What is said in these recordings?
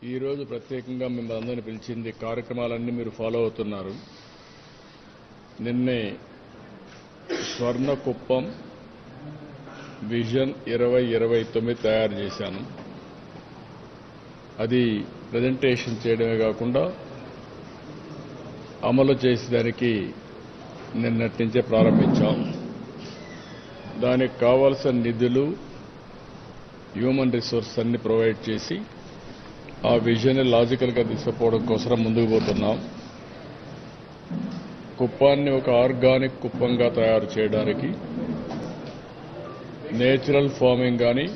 ఈరోజు ప్రత్యేకంగా మిమ్మల్ని అందరినీ పిలిచింది కార్యక్రమాలన్నీ మీరు ఫాలో అవుతున్నారు. నిన్నే స్వర్ణకుప్పం విజన్ 2029 తయారు చేశాను. అది ప్రజెంటేషన్ చేయడమే కాకుండా అమలు చేసేదానికి నిన్నటి నుంచే ప్రారంభించాం. దానికి కావాల్సిన నిధులు, హ్యూమన్ రిసోర్స్ అన్ని ప్రొవైడ్ చేసి ఆ విజన్ లాజికల్గా తీసుకుపోవడం కోసం ముందుకు పోతున్నాం. కుప్పాన్ని ఒక ఆర్గానిక్ కుప్పంగా తయారు చేయడానికి నేచురల్ ఫార్మింగ్ కానీ,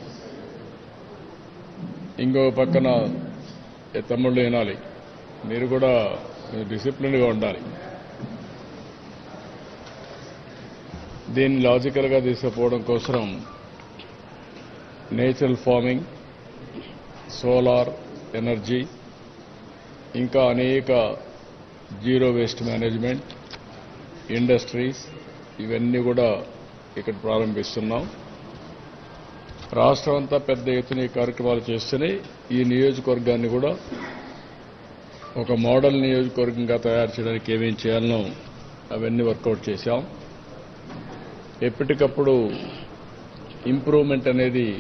ఇంకో పక్కన తమ్ముళ్ళు వినాలి, మీరు కూడా డిసిప్లిన్గా ఉండాలి. దీన్ని లాజికల్గా తీసుకుపోవడం కోసం నేచురల్ ఫార్మింగ్, సోలార్ ఎనర్జీ, ఇంకా అనేక జీరో వేస్ట్ మేనేజ్మెంట్, ఇండస్ట్రీస్, ఇవన్నీ కూడా ఇక్కడ ప్రారంభిస్తున్నాం. రాష్ట్రం అంతా పెద్ద ఎత్తున ఈ కార్యక్రమాలు చేస్తూనే ఈ నియోజకవర్గాన్ని కూడా ఒక మోడల్ నియోజకవర్గంగా తయారు చేయడానికి ఏమేం చేయాలనో అవన్నీ వర్కౌట్ చేశాం. ఎప్పటికప్పుడు ఇంప్రూవ్మెంట్ అనేది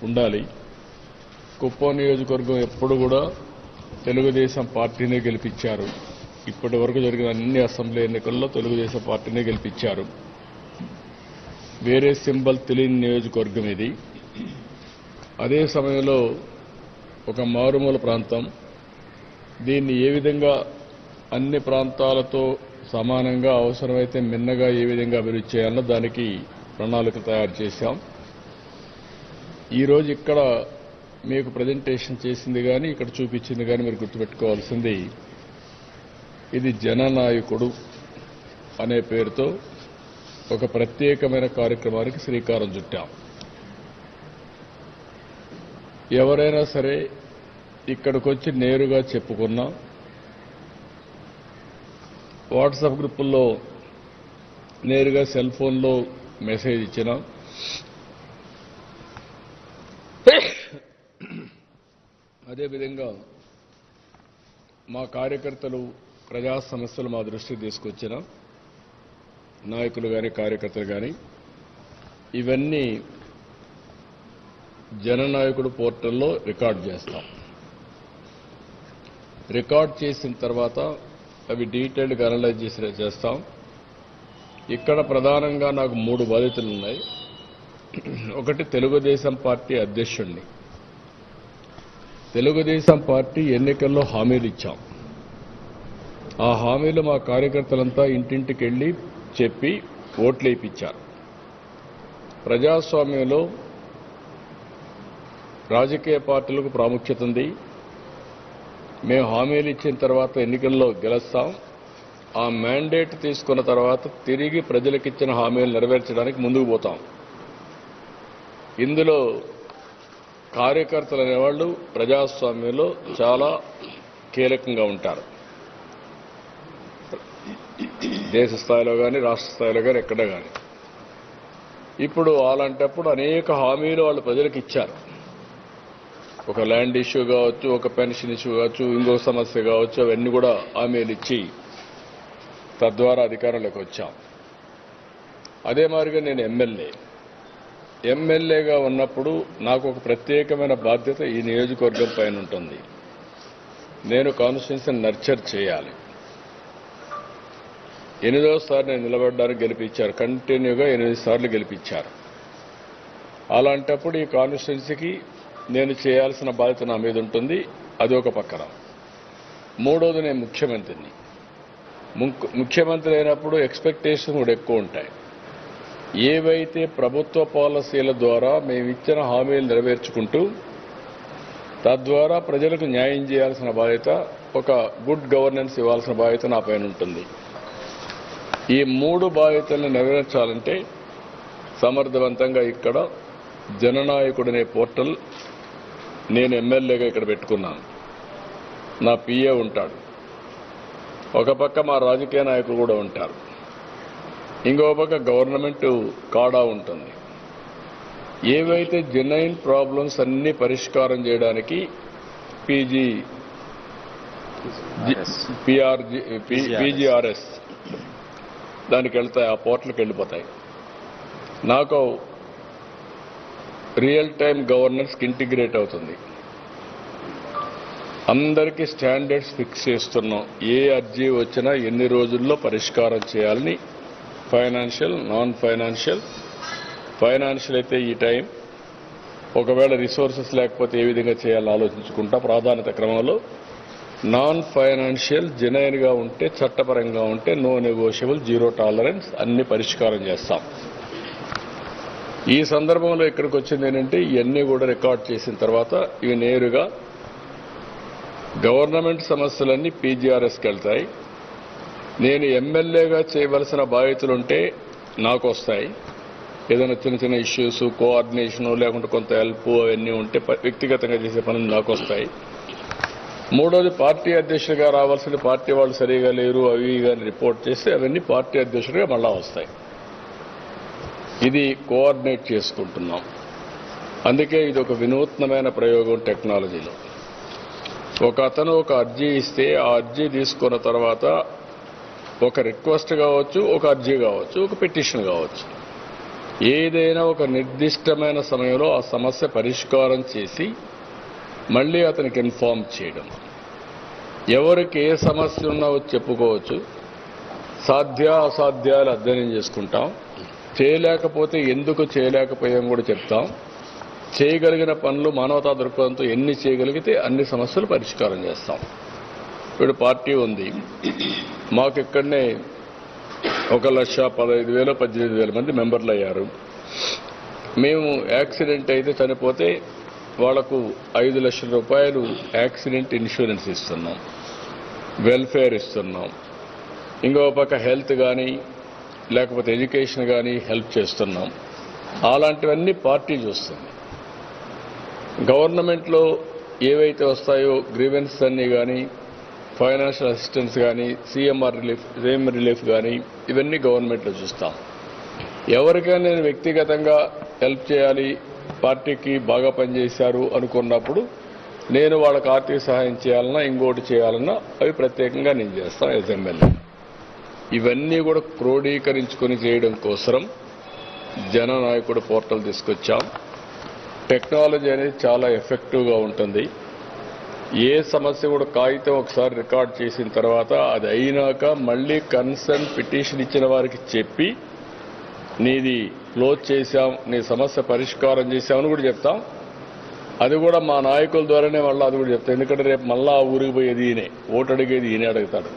ఉండాలి. కుప్పం నియోజకవర్గం ఎప్పుడు కూడా తెలుగుదేశం పార్టీనే గెలిపించారు. ఇప్పటి వరకు జరిగిన అన్ని అసెంబ్లీ ఎన్నికల్లో తెలుగుదేశం పార్టీనే గెలిపించారు. వేరే సింబల్ తెలియని నియోజకవర్గం ఇది. అదే సమయంలో ఒక మారుమూల ప్రాంతం. దీన్ని ఏ విధంగా అన్ని ప్రాంతాలతో సమానంగా, అవసరమైతే మిన్నగా ఏ విధంగా అభివృద్ధి చేయాలనో దానికి ప్రణాళిక తయారు చేశాం. ఈరోజు ఇక్కడ మీకు ప్రజెంటేషన్ చేసింది కానీ, ఇక్కడ చూపించింది కానీ మీరు గుర్తుపెట్టుకోవాల్సింది, ఇది జననాయకుడు అనే పేరుతో ఒక ప్రత్యేకమైన కార్యక్రమానికి శ్రీకారం చుట్టాం. ఎవరైనా సరే ఇక్కడికి వచ్చి నేరుగా చెప్పుకున్నా, వాట్సాప్ గ్రూపుల్లో నేరుగా సెల్ ఫోన్లో మెసేజ్ ఇచ్చినా, అదేవిధంగా మా కార్యకర్తలు ప్రజా సమస్యలు మా దృష్టికి తీసుకొచ్చిన నాయకులు కానీ, కార్యకర్తలు కానీ, ఇవన్నీ జననాయకుడు పోర్టల్లో రికార్డ్ చేస్తాం. రికార్డ్ చేసిన తర్వాత అవి డీటెయిల్డ్గా అనలైజ్ చేస్తాం. ఇక్కడ ప్రధానంగా నాకు 3 బాధ్యతలు ఉన్నాయి. ఒకటి, తెలుగుదేశం పార్టీ అధ్యక్షుడిని. తెలుగుదేశం పార్టీ ఎన్నికల్లో హామీలు ఇచ్చాం. ఆ హామీలు మా కార్యకర్తలంతా ఇంటింటికి వెళ్లి చెప్పి ఓట్లు వేయించారు. ప్రజాస్వామ్యంలో రాజకీయ పార్టీలకు ప్రాముఖ్యత ఉంది. మేము హామీలు ఇచ్చిన తర్వాత ఎన్నికల్లో గెలుస్తాం. ఆ మ్యాండేట్ తీసుకున్న తర్వాత తిరిగి ప్రజలకిచ్చిన హామీలు నెరవేర్చడానికి ముందుకు పోతాం. ఇందులో కార్యకర్తలు అనేవాళ్లు ప్రజాస్వామ్యంలో చాలా కీలకంగా ఉంటారు. దేశ స్థాయిలో కానీ, రాష్ట్ర స్థాయిలో కానీ, ఎక్కడ కానీ. ఇప్పుడు అలాంటప్పుడు అనేక హామీలు వాళ్ళు ప్రజలకు ఇచ్చారు. ఒక ల్యాండ్ ఇష్యూ కావచ్చు, ఒక పెన్షన్ ఇష్యూ కావచ్చు, ఇంకో సమస్య కావచ్చు, అవన్నీ కూడా హామీలు ఇచ్చి తద్వారా అధికారంలోకి వచ్చాం. అదే మాదిరిగా నేను ఎమ్మెల్యేగా ఉన్నప్పుడు నాకు ఒక ప్రత్యేకమైన బాధ్యత ఈ నియోజకవర్గం పైన ఉంటుంది. నేను కాన్స్టిట్యున్సీని నర్చర్ చేయాలి. 8వ నేను నిలబడడానికి గెలిపించారు. కంటిన్యూగా 8 సార్లు గెలిపించారు. అలాంటప్పుడు ఈ కాన్స్టిట్యున్సీకి నేను చేయాల్సిన బాధ్యత నా మీద ఉంటుంది. అది ఒక పక్కన. 3వది, నేను ముఖ్యమంత్రిని. ముఖ్యమంత్రి అయినప్పుడు ఎక్స్పెక్టేషన్ కూడా ఎక్కువ ఉంటాయి. ఏవైతే ప్రభుత్వ పాలసీల ద్వారా మేమిచ్చిన హామీలు నెరవేర్చుకుంటూ తద్వారా ప్రజలకు న్యాయం చేయాల్సిన బాధ్యత, ఒక గుడ్ గవర్నెన్స్ ఇవ్వాల్సిన బాధ్యత నా పైన ఉంటుంది. ఈ 3 బాధ్యతలను నెరవేర్చాలంటే సమర్థవంతంగా ఇక్కడ జననాయకుడనే పోర్టల్ నేను ఎమ్మెల్యేగా ఇక్కడ పెట్టుకున్నాను. నా పిఏ ఉంటాడు. ఒక పక్క మా రాజకీయ నాయకులు కూడా ఉంటారు. ఇంకో పక్క గవర్నమెంట్ కాడా ఉంటుంది. ఏవైతే జెన్యూన్ ప్రాబ్లమ్స్ అన్ని పరిష్కారం చేయడానికి పీజీఆర్ఎస్ దానికి వెళ్తాయి, ఆ పోర్టల్కి వెళ్ళిపోతాయి. నాకు రియల్ టైం గవర్నెన్స్కి ఇంటిగ్రేట్ అవుతుంది. అందరికీ స్టాండర్డ్స్ ఫిక్స్ చేస్తున్నాం. ఏ అర్జీ వచ్చినా ఎన్ని రోజుల్లో పరిష్కారం చేయాలని, ఫైనాన్షియల్, నాన్ ఫైనాన్షియల్. ఫైనాన్షియల్ అయితే ఈ టైం, ఒకవేళ రిసోర్సెస్ లేకపోతే ఏ విధంగా చేయాలని ఆలోచించుకుంటా ప్రాధాన్యత క్రమంలో. నాన్ ఫైనాన్షియల్ జెన్యూన్గా ఉంటే, చట్టపరంగా ఉంటే నో నెగోషియబుల్, జీరో టాలరెన్స్, అన్ని పరిష్కారం చేస్తాం. ఈ సందర్భంలో ఇక్కడికి వచ్చింది ఏంటంటే, ఇవన్నీ కూడా రికార్డ్ చేసిన తర్వాత ఇవి నేరుగా గవర్నమెంట్ సమస్యలన్నీ పీజీఆర్ఎస్కి వెళ్తాయి. నేను ఎమ్మెల్యేగా చేయవలసిన బాధ్యతలుంటే నాకు వస్తాయి. ఏదైనా చిన్న చిన్న ఇష్యూస్, కోఆర్డినేషను, లేకుంటే కొంత హెల్ప్ అవన్నీ ఉంటే వ్యక్తిగతంగా చేసే పనులు నాకు వస్తాయి. మూడోది, పార్టీ అధ్యక్షుడిగా రావాల్సిన పార్టీ వాళ్ళు సరిగా లేరు అవి కానీ రిపోర్ట్ చేస్తే అవన్నీ పార్టీ అధ్యక్షుడిగా మళ్ళా వస్తాయి. ఇది కోఆర్డినేట్ చేసుకుంటున్నాం. అందుకే ఇది ఒక వినూత్నమైన ప్రయోగం టెక్నాలజీలో. ఒక అతను ఒక అర్జీ ఇస్తే ఆ అర్జీ తీసుకున్న తర్వాత ఒక రిక్వెస్ట్ కావచ్చు, ఒక అర్జీ కావచ్చు, ఒక పిటిషన్ కావచ్చు, ఏదైనా ఒక నిర్దిష్టమైన సమయంలో ఆ సమస్య పరిష్కారం చేసి మళ్ళీ అతనికి ఇన్ఫార్మ్ చేయడం. ఎవరికి ఏ సమస్య ఉన్నా చెప్పుకోవచ్చు. సాధ్య అసాధ్యాలు అధ్యయనం చేసుకుంటాం. చేయలేకపోతే ఎందుకు చేయలేకపోయాం కూడా చెప్తాం. చేయగలిగిన పనులు మానవతా దృక్పథంతో ఎన్ని చేయగలిగితే అన్ని సమస్యలు పరిష్కారం చేస్తాం. ఇప్పుడు పార్టీ ఉంది, మాకు ఇక్కడనే 1,15,000 18,000 మంది మెంబర్లు అయ్యారు. మేము యాక్సిడెంట్ అయితే చనిపోతే వాళ్లకు 5 లక్షల రూపాయలు యాక్సిడెంట్ ఇన్సూరెన్స్ ఇస్తున్నాం, వెల్ఫేర్ ఇస్తున్నాం. ఇంకో పక్క హెల్త్ కానీ లేకపోతే ఎడ్యుకేషన్ కానీ హెల్ప్ చేస్తున్నాం. అలాంటివన్నీ పార్టీ చూస్తుంది. గవర్నమెంట్లో ఏవైతే వస్తాయో గ్రీవెన్స్ అన్నీ కానీ, ఫైనాన్షియల్ అసిస్టెన్స్ కానీ, సీఎం రిలీఫ్ కానీ, ఇవన్నీ గవర్నమెంట్లో చూస్తాం. ఎవరికైనా నేను వ్యక్తిగతంగా హెల్ప్ చేయాలి, పార్టీకి బాగా పనిచేశారు అనుకున్నప్పుడు నేను వాళ్ళకి ఆర్థిక సహాయం చేయాలన్నా ఇంకోటి చేయాలన్నా అవి ప్రత్యేకంగా నేను చేస్తాను యాజ్ ఎమ్మెల్యే. ఇవన్నీ కూడా క్రోడీకరించుకొని చేయడం కోసం జననాయకుడు పోర్టల్ తీసుకొచ్చాం. టెక్నాలజీ అనేది చాలా ఎఫెక్టివ్గా ఉంటుంది. ఏ సమస్య కూడా కాగితం ఒకసారి రికార్డ్ చేసిన తర్వాత అది అయినాక మళ్ళీ కన్సర్న్ పిటిషన్ ఇచ్చిన వారికి చెప్పి నీది క్లోజ్ చేశాం, నీ సమస్య పరిష్కారం చేశామని కూడా చెప్తాం. అది కూడా మా నాయకుల ద్వారానే మళ్ళీ అది కూడా చెప్తాం. ఎందుకంటే రేపు మళ్ళా ఆ ఊరికి పోయేది ఈయనే, ఓటు అడిగేది ఈయనే అడుగుతాడు.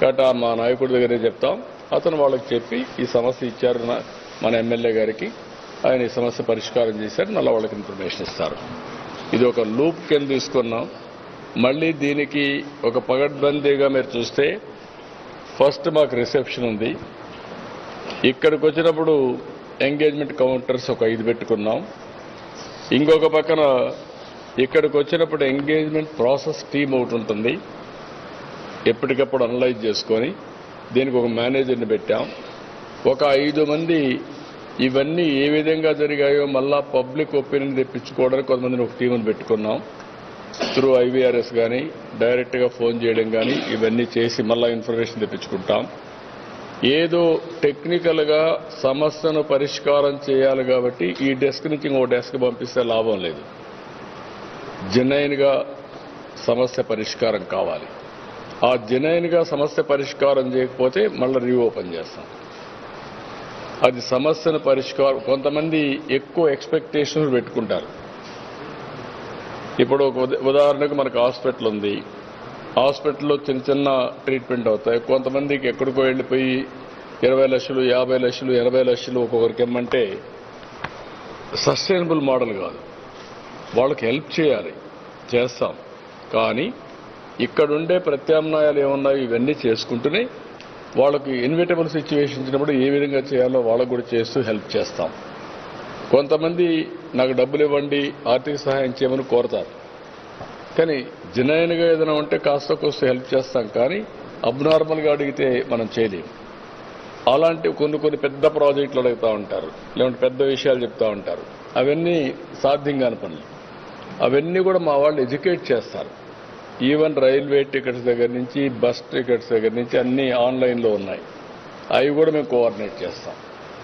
కాబట్టి మా నాయకుడి దగ్గరే చెప్తాం. అతను వాళ్ళకి చెప్పి ఈ సమస్య ఇచ్చారు మన ఎమ్మెల్యే గారికి, ఆయన ఈ సమస్య పరిష్కారం చేశారు, మళ్ళీ వాళ్ళకి ఇన్ఫర్మేషన్ ఇస్తారు. ఇది ఒక లూప్ కింద తీసుకున్నాం. మళ్ళీ దీనికి ఒక పగడ్బందీగా మీరు చూస్తే ఫస్ట్ మాకు రిసెప్షన్ ఉంది. ఇక్కడికి వచ్చినప్పుడు ఎంగేజ్మెంట్ కౌంటర్స్ ఒక 5 పెట్టుకున్నాం. ఇంకొక పక్కన ఇక్కడికి వచ్చినప్పుడు ఎంగేజ్మెంట్ ప్రాసెస్ టీమ్ ఒకటి ఉంటుంది, ఎప్పటికప్పుడు అనలైజ్ చేసుకొని దీనికి ఒక మేనేజర్ని పెట్టాం. ఒక 5 మంది ఇవన్నీ ఏ విధంగా జరిగాయో మళ్ళా పబ్లిక్ ఒపీనియన్ తెప్పించుకోవడానికి కొంతమందిని ఒక టీంని పెట్టుకున్నాం. త్రూ IVRS కానీ డైరెక్ట్గా ఫోన్ చేయడం కానీ ఇవన్నీ చేసి మళ్ళా ఇన్ఫర్మేషన్ తెప్పించుకుంటాం. ఏదో టెక్నికల్గా సమస్యను పరిష్కారం చేయాలి కాబట్టి ఈ డెస్క్ నుంచి ఇంకో డెస్క్ పంపిస్తే లాభం లేదు. జెన్యూన్గా సమస్య పరిష్కారం కావాలి. ఆ జెన్యూన్గా సమస్య పరిష్కారం చేయకపోతే మళ్ళీ రీఓపెన్ చేస్తాం. అది సమస్యను పరిష్కారం. కొంతమంది ఎక్కువ ఎక్స్పెక్టేషన్స్ పెట్టుకుంటారు. ఇప్పుడు ఒక ఉదాహరణకు మనకు హాస్పిటల్ ఉంది, హాస్పిటల్లో చిన్న చిన్న ట్రీట్మెంట్ అవుతాయి. కొంతమందికి ఎక్కడికో వెళ్ళిపోయి 20 లక్షలు 50 లక్షలు 80 లక్షలు ఒక్కొక్కరికి ఇమ్మంటే సస్టైనబుల్ మోడల్ కాదు. వాళ్ళకి హెల్ప్ చేయాలి, చేస్తాం. కానీ ఇక్కడుండే ప్రత్యామ్నాయాలు ఏమున్నాయో ఇవన్నీ చేసుకుంటూనే వాళ్ళకి ఇన్విటబుల్ సిచ్యువేషన్ ఇచ్చినప్పుడు ఏ విధంగా చేయాలో వాళ్ళకు కూడా చేస్తూ హెల్ప్ చేస్తాం. కొంతమంది నాకు డబ్బులు ఇవ్వండి, ఆర్థిక సహాయం చేయమని కోరతారు. కానీ జెన్యూన్గా ఏదైనా ఉంటే కాస్త కోస్త హెల్ప్ చేస్తాం. కానీ అబ్నార్మల్గా అడిగితే మనం చేయలేము. అలాంటి కొన్ని పెద్ద ప్రాజెక్టులు అడుగుతూ ఉంటారు, లేదంటే పెద్ద విషయాలు చెప్తూ ఉంటారు. అవన్నీ సాధ్యం కాని పనులు. అవన్నీ కూడా మా వాళ్ళు ఎడ్యుకేట్ చేస్తారు. ఈవెన్ రైల్వే టికెట్స్ దగ్గర నుంచి బస్ టికెట్స్ దగ్గర నుంచి అన్నీ ఆన్లైన్లో ఉన్నాయి. అవి కూడా మేము కోఆర్డినేట్ చేస్తాం.